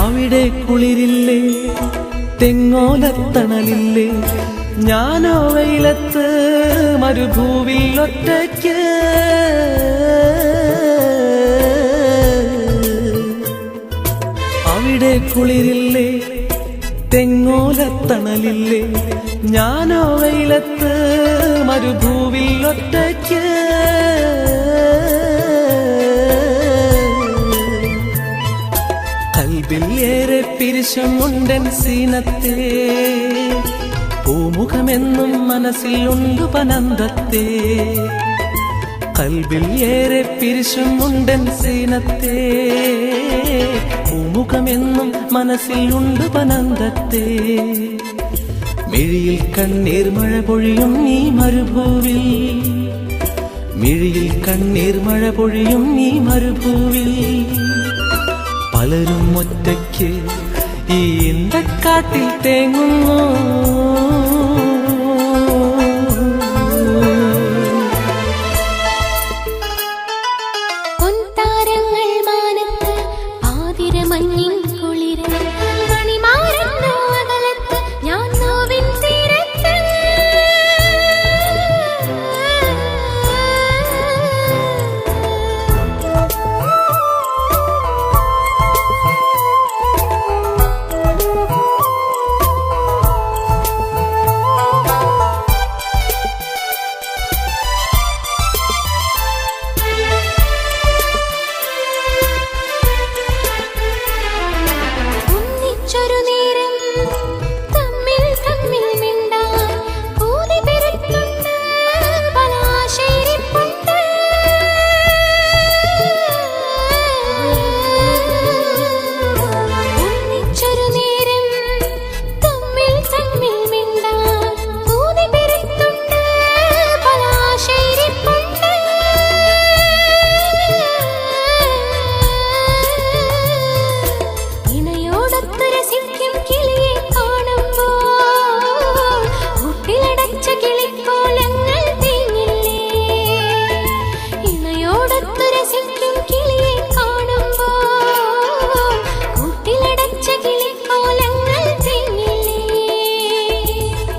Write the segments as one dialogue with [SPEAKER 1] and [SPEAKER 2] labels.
[SPEAKER 1] അവിടെ കുളിരില്ലേ, തെങ്ങോലത്തണലില്ലേ, ഞാനോ വെയിലത്ത് മരുഭൂവിൽ ഒറ്റയ്ക്ക്. അവിടെ കുളിരില്ലേ, തെങ്ങോലത്തണലില്ലേ, ഞാനോ വെയിലത്ത് മരുഭൂവിൽ ഒറ്റയ്ക്ക്. കൽബിൽ ഏറെ പിരിശമുണ്ടൻ സീനത്തെ, പൂമുഖമെന്നും മനസ്സിലുണ്ടു പനന്തത്തെ. കൽബിൽ ഏറെ പിരിശമുണ്ടൻ സീനത്തെ, പൂമുഖമെന്നും മനസ്സിലുണ്ടു പനന്തത്തെ. മിഴിയിൽ കണ്ണീർ മഴ പൊഴിയും ഈ മരുഭൂവിൽ, മിഴിയിൽ കണ്ണീർ മഴ പൊഴിയും ഈ മരുഭൂവിൽ. പലരും ഒറ്റയ്ക്ക് ഈ ഇന്തക്കാട്ടിൽ തേങ്ങുന്നു.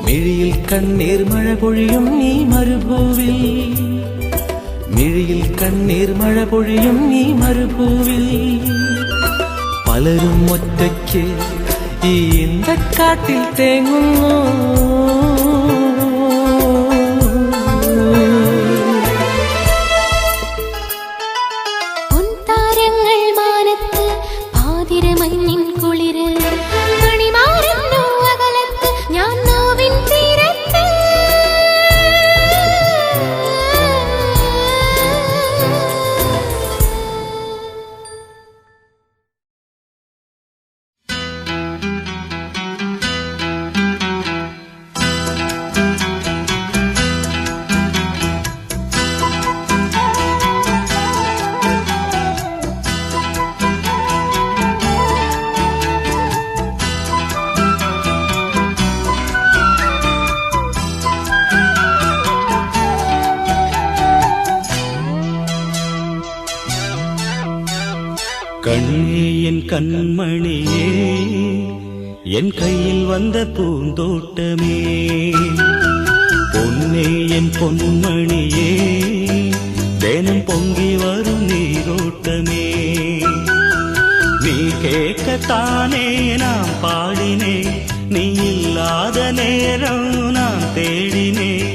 [SPEAKER 1] മിഴിയിൽ കണ്ണീർ മഴ പൊഴിയും ഈ മരുഭൂവിൽ, മിഴിയിൽ കണ്ണീർ മഴ പൊഴിയും ഈ മരുഭൂവിൽ. പലരും ഒറ്റയ്ക്ക് ഈ ഇന്തക്കാട്ടിൽ തേങ്ങുന്നു.
[SPEAKER 2] கண்ணே என் கண்மணியே, என் கையில் வந்த பூந்தோட்டமே, பொன்னே என் பொன்மணியே, தினம் பொங்கி வரும் நீரோட்டமே. நீ கேட்கத்தானே நான் பாடினேன், நீ இல்லாத நேரம் நான் தேடினேன்.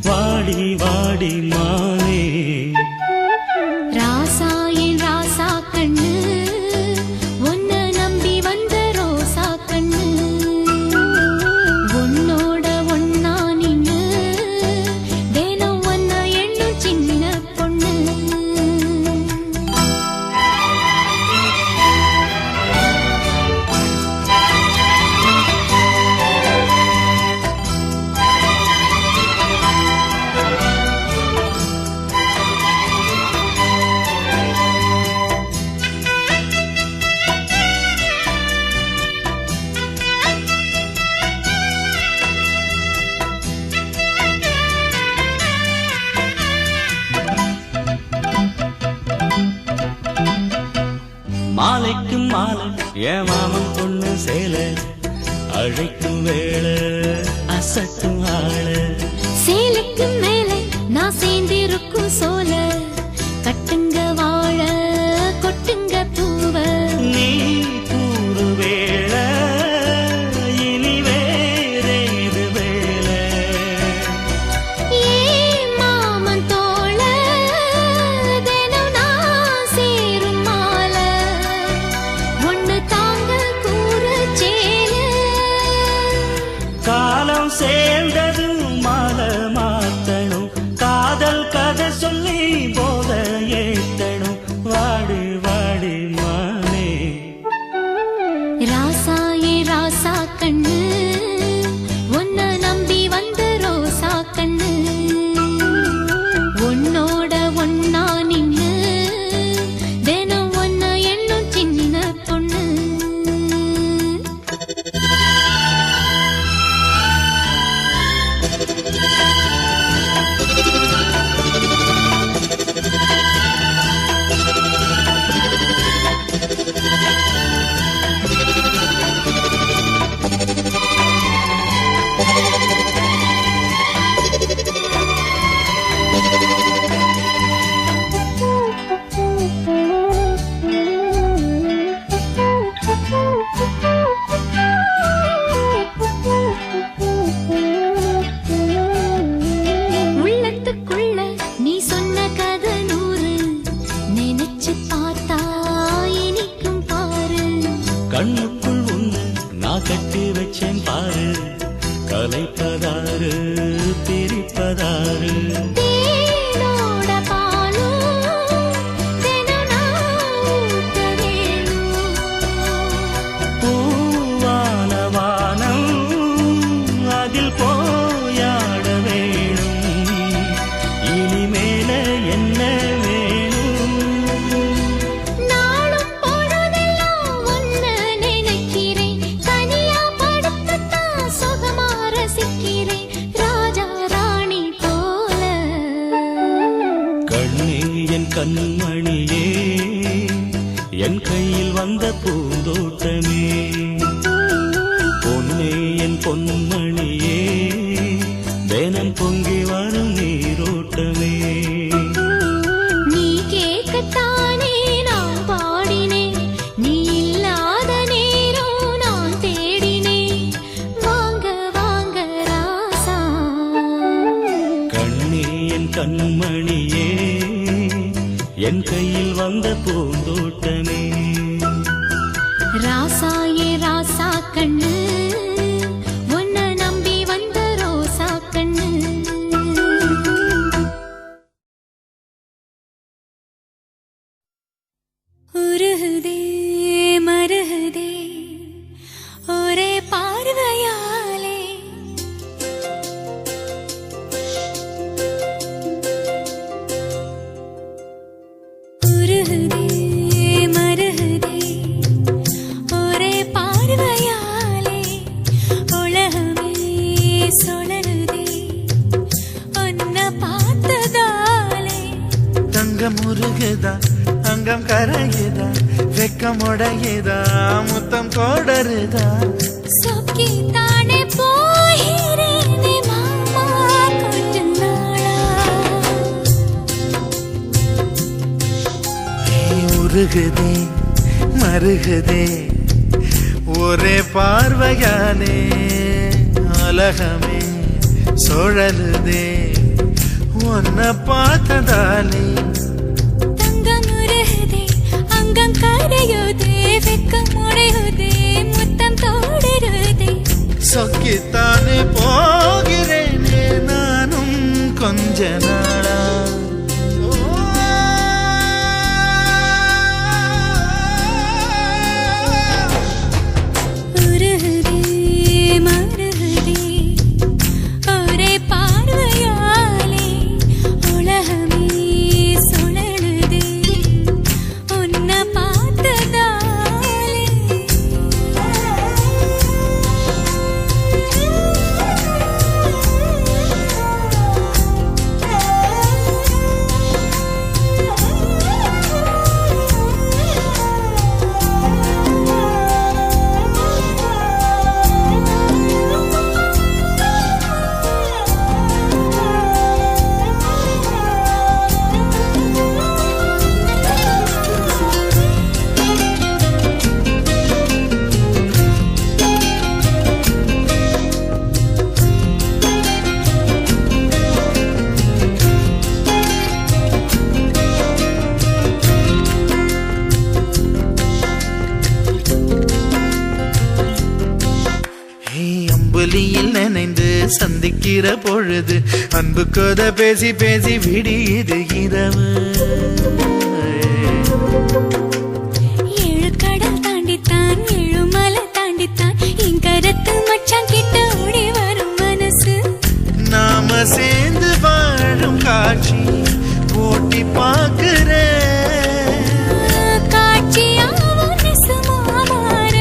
[SPEAKER 2] வாடி வாடி மானே என் மாமன் பொண்ணு சேல அழைக்கும் வேளை அசட்டும் ஆள
[SPEAKER 3] சேலைக்கு மேலே நான் சேர்ந்திருக்கும் சோல கட்டுங்க வாழ கொட்டுங்க பூவ
[SPEAKER 2] நீ கூறு வேளை இனி வேறேது வேளை
[SPEAKER 3] ஏ மாமன் தோள தினம் நான் சேரும் மால ஒண்ணு தாங்க கூற சேல
[SPEAKER 2] காலம் சேர்ந்ததும் மாலை மாத்தணும் காதல் கதை சொல்லி போத ஏத்தணும் வாடி வாடி மானே
[SPEAKER 3] ராசாயே ராசா கண்ணு உன்னை நம்பி வந்த ரோசா கண்ணு உன்னோட ஒன்னா நின்னு தினம் ஒன்ன எண்ணும் சின்ன பொண்ணு உள்ளத்துக்குள்ள நீ சொன்ன கதை நூறு நினைச்சு பார்த்தா இனிக்கும் பாரு
[SPEAKER 2] கண்ணுக்குள் ஒண்ணு நான் கட்டி வச்சேன் பாரு கலைப்பதாரு பிரிப்பதாரு
[SPEAKER 3] தேனோட பாலும் தினம் நான் ஊத்த வேணும்
[SPEAKER 2] பூவான வானம் அதில் போயாட வேணும் இனிமேல என்ன வேணும்
[SPEAKER 3] நாளும் பொழுதெல்லாம் ஒன்ன நினைக்கிறேன் தனியா படுத்துத்தான் சுகமா ரசிக்கிறேன் ராஜா ராணி போல
[SPEAKER 2] கண்ணே என் கண்மணியே என் கையில் வந்த பூந்தோட்டமே பொன்னே என் பொன்மணியே தினம் பொங்கி வரும் நீரோட்டமே
[SPEAKER 3] நீ கேட்கத்தானே நான் பாடினேன் நீ இல்லாத நேரம் நான் தேடினேன் வாங்க வாங்க ராசா
[SPEAKER 2] கண்ணே என் கண்மணியே என் கையில் வந்த பூந்தோட்டமே
[SPEAKER 3] ராசாயே ராசா கண்ணு உன்னை நம்பி வந்த ரோசா கண்ணு உருகுதே மருகுதே ஒரே பார்வையாலே உருகுதே மருகுதே ஒரே பார்வையாலே உலகமே சுழலுதே உன்னை பார்த்ததாலே
[SPEAKER 1] தங்கம் உருகுதா அங்கம் கரையுதா வெக்கம் உடையுதா முத்தம் கோடருதா
[SPEAKER 3] சொக்கி தானே போகிறேனே மாமா கொஞ்ச நாளா
[SPEAKER 1] நீ உருகுதே மருகுதே ஒரே பார்வையாலே உலகமே சுழலுதே உன்னை பார்த்ததாலே
[SPEAKER 3] தங்கம் உருகுதே அங்கம் கரையுதே வெக்கம் உடையுதே முத்தம் தோடுருதே
[SPEAKER 1] சொக்கித்தானே போகிறேனே நானும் கொஞ்ச நாளா
[SPEAKER 3] உருகுதே மருகுதே ஒரே பார்வையாலே உலகமே சுழலுதே உன்னை பார்த்ததாலே
[SPEAKER 4] சந்திக்கிற பொழுது அன்பு கதை பேசி பேசி விடியுது இரவு.
[SPEAKER 3] ஏழு கடல் தாண்டித்தான் ஏழு மலை தாண்டித்தான் என் கருத்து மச்சான் கிட்ட ஓடி வரும் மனசு.
[SPEAKER 4] நாம சேர்ந்து வாழும் காட்சி போட்டி பார்க்கிறேன்.
[SPEAKER 3] காட்சியாவும் நெசமா மாற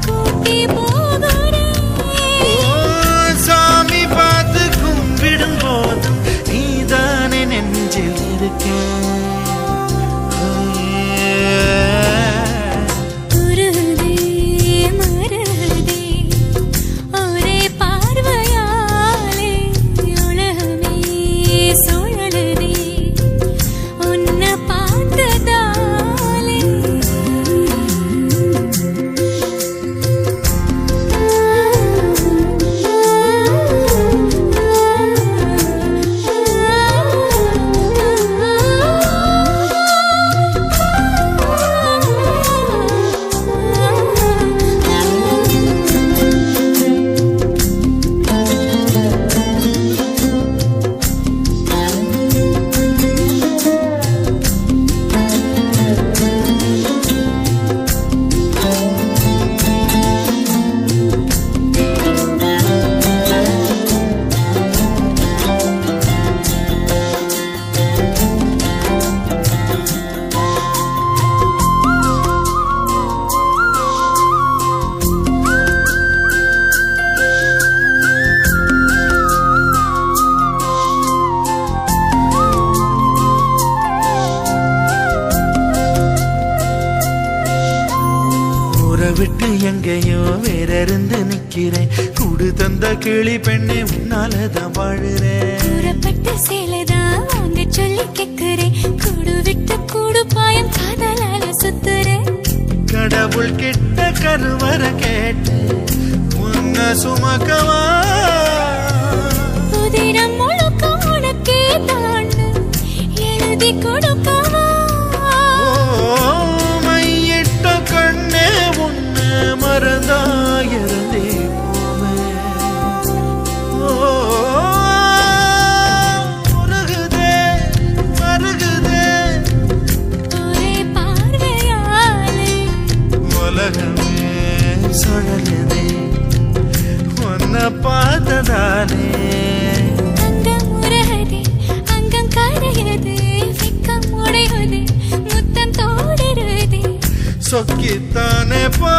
[SPEAKER 3] கூட்டி போகிறேன்.
[SPEAKER 4] சாமி பார்த்து கும்பிடும் போதும் நீதானே நெஞ்சில் இருக்க.
[SPEAKER 3] உருகுதே மருகுதே ஒரே பார்வையாலே உலகமே சுழலுதே உன்னை பார்த்ததாலே. விட்டு எங்கேயோ வேற இருந்து நிக்கிறேன். கூடு தந்த கிளி பெண்ணே உன்னாலதான் வாழுறேன். கூறப்பட்ட சேலைதான் வாங்க சொல்லி கேக்குறேன். கூடு விட்டு கூடு பாயம் காதலால சுத்துறேன்.
[SPEAKER 4] கடவுள் கிட்ட கருவற கேட்டு உன்னை சுமக்கவா.
[SPEAKER 3] உதிரம் முழுக்க உனக்கே தான் எழுதி கொடுக்கவா.
[SPEAKER 4] மையிட்ட கண்ணே உன்னை மறந்தாயிருந்தே மருகுதே மருகுதே
[SPEAKER 3] ஒரே பார்வையாலே
[SPEAKER 4] உலகமே சுழலுதே உன்னை பார்த்ததாலே.
[SPEAKER 3] அங்கம் உருகுதே அங்கம் கரையுதே வெக்கம் உடையுதே முத்தம் தோடுறதே.
[SPEAKER 4] சொக்கித்தானே பா